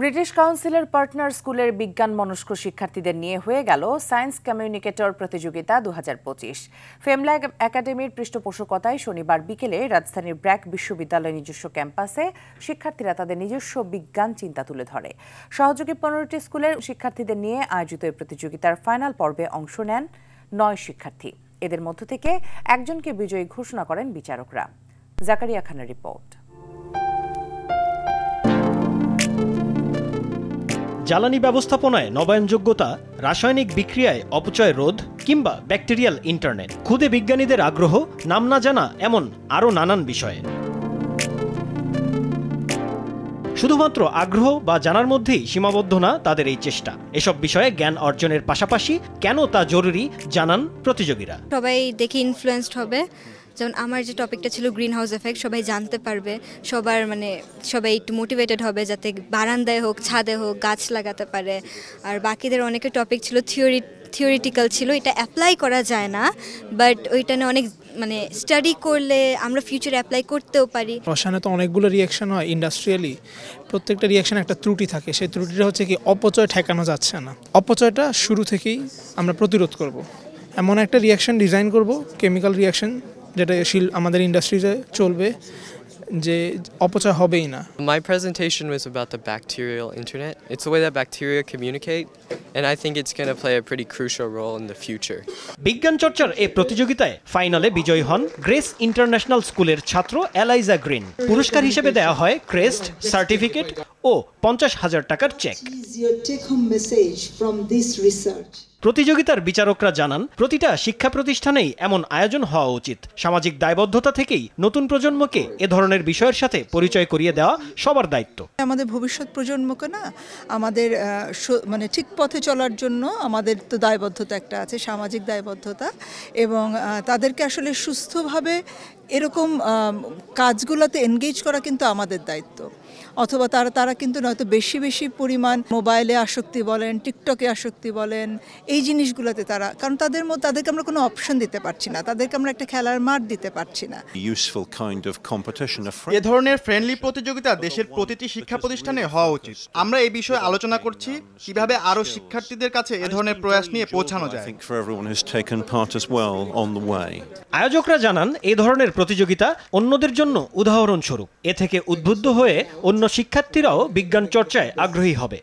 British কাউন্সিলের partner স্কুলের বিজ্ঞান মনস্ক শিক্ষার্থীদের নিয়ে হয়ে গেল সায়েন্স কমিউনিকেটর প্রতিযোগিতা 2025। ফেমল্যাগ একাডেমির পৃষ্ঠপোষকতায় শনিবার বিকেলে রাজধানীর ব্র্যাক বিশ্ববিদ্যালয়ের নিজস্ব ক্যাম্পাসে শিক্ষার্থীরা তাদের নিজস্ব বিজ্ঞান চিন্তা তুলে ধরে। সহযোগী 15টি স্কুলের শিক্ষার্থীদের নিয়ে আয়োজিত এই প্রতিযোগিতার ফাইনাল পর্বে অংশ নেন 9 শিক্ষার্থী। এদের মধ্য থেকে একজনকে বিজয়ী ঘোষণা করেন বিচারকরা। জাকারিয়া খানের রিপোর্ট। জ্বালানি ব্যবস্থাপনায় নবায়নযোগ্যতা, রাসায়নিক বিক্রিয়ায় অপচয় রোধ কিংবা ব্যাকটেরিয়াল ইন্টারনেট, খুদে বিজ্ঞানীদের আগ্রহ, নাম না জানা এমন আরও নানান বিষয়ে। শুধুমাত্র আগ্রহ বা জানার মধ্যেই সীমাবদ্ধ না তাদের এই চেষ্টা। এসব বিষয়ে জ্ঞান অর্জনের পাশাপাশি কেন তা জরুরি জানান প্রতিযোগীরা। সবাই দেখে ইনফ্লুয়েন্সড হবে। যেমন আমার যে টপিকটা ছিল গ্রিন হাউস এফেক্ট, সবাই জানতে পারবে, সবাই একটু মোটিভেটেড হবে যাতে বারান্দায় হোক ছাদে হোক গাছ লাগাতে পারে। আর বাকিদের অনেকের টপিক ছিল থিওরিটিক্যাল ছিল, এটা অ্যাপ্লাই করা যায় না, বাট ওইটা নিয়ে অনেক স্টাডি করলে আমরা ফিউচারে অ্যাপ্লাই করতেও পারি। রসায়নে তো অনেকগুলো রিয়াকশন হয় ইন্ডাস্ট্রিয়ালি, প্রত্যেকটা রিয়াকশনে একটা ত্রুটি থাকে। সেই ত্রুটিটা হচ্ছে কি অপচয় ঠেকানো যাচ্ছে না। অপচয়টা শুরু থেকেই আমরা প্রতিরোধ করব, এমন একটা রিয়াকশন ডিজাইন করব, কেমিক্যাল রিয়াকশন যেটা আমাদের ইন্ডাস্ট্রিতে চলবে, যে অপচয় হবেই না। My presentation was about the bacterial internet. It's the way that bacteria communicate, and I think it's going to play a pretty crucial role in the future. বিজ্ঞান চর্চার এই প্রতিযোগিতায় ফাইনালে বিজয়ী হন গ্রেস ইন্টারন্যাশনাল স্কুলের ছাত্র এলাইজা গ্রিন। পুরস্কার হিসেবে দেওয়া হয় ক্রেস্ট, সার্টিফিকেট ও 50,000 টাকার চেক। প্রতিযোগিতার বিচারকরা জানান, প্রতিটা শিক্ষা প্রতিষ্ঠানেই এমন আয়োজন হওয়া উচিত। সামাজিক দায়বদ্ধতা থেকেই নতুন প্রজন্মকে এ ধরনের বিষয়ের সাথে পরিচয় করিয়ে দেওয়া সবার দায়িত্ব। আমাদের ভবিষ্যৎ প্রজন্মকে না আমাদের ঠিক পথে চলার জন্য আমাদের তো দায়বদ্ধতা একটা আছে, সামাজিক দায়বদ্ধতা, এবং তাদেরকে আসলে সুস্থভাবে এরকম কাজগুলোতে এনগেজ করা কিন্তু আমাদের দায়িত্ব। অথবা তারা কিন্তু নয়তো বেশি পরিমাণ মোবাইলে আসক্তি বলেন, টিকটকে আসক্তি বলেন, এই জিনিসগুলোতে কারণ তাদেরকে আমরা কোনো অপশন দিতে পারছি না, তাদেরকে আমরা একটা খেলার মাঠ দিতে পারছি না। এ ধরনের ফ্রেন্ডলি প্রতিযোগিতা দেশের প্রতিটি শিক্ষা প্রতিষ্ঠানে হওয়া উচিত। আমরা এই বিষয়ে আলোচনা করছি কিভাবে আরো শিক্ষার্থীদের কাছে এ ধরনের প্রয়াস নিয়ে পৌঁছানো যায়। আয়োজকরা জানান, এই ধরনের প্রতিযোগিতা অন্যদের জন্য উদাহরণস্বরূপ। এ থেকে উদ্বুদ্ধ হয়ে অন্য শিক্ষার্থীরাও বিজ্ঞান চর্চায় আগ্রহী হবে।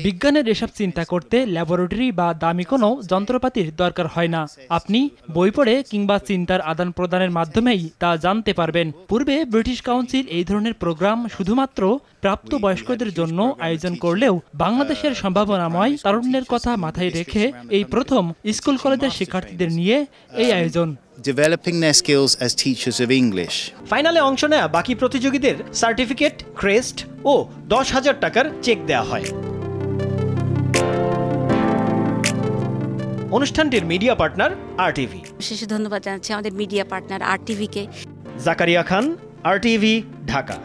বিজ্ঞানের এসব চিন্তা করতে ল্যাবরেটরি বা দামি কোনো যন্ত্রপাতির দরকার হয় না। আপনি বই পড়ে কিংবা চিন্তার আদান প্রদানের মাধ্যমেই তা জানতে পারবেন। পূর্বে ব্রিটিশ কাউন্সিল এই ধরনের প্রোগ্রাম শুধুমাত্র প্রাপ্তবয়স্কদের জন্য আয়োজন করলেও বাংলাদেশের সম্ভাবনাময় তারুণ্যের কথা মাথায় রেখে এই প্রথম স্কুল কলেজের শিক্ষার্থীদের নিয়ে এই আয়োজন। Developing their skills as teachers of English. ফাইনালে অংশ নেওয়া বাকি প্রতিযোগীদের সার্টিফিকেট, ক্রেস্ট ও 10,000 টাকার চেক দেওয়া হয়। অনুষ্ঠানটির মিডিয়া পার্টনার RTV। বিশেষ ধন্যবাদ জানাচ্ছি আমাদের মিডিয়া পার্টনার RTV কে। জাকারিয়া খান, RTV, ঢাকা।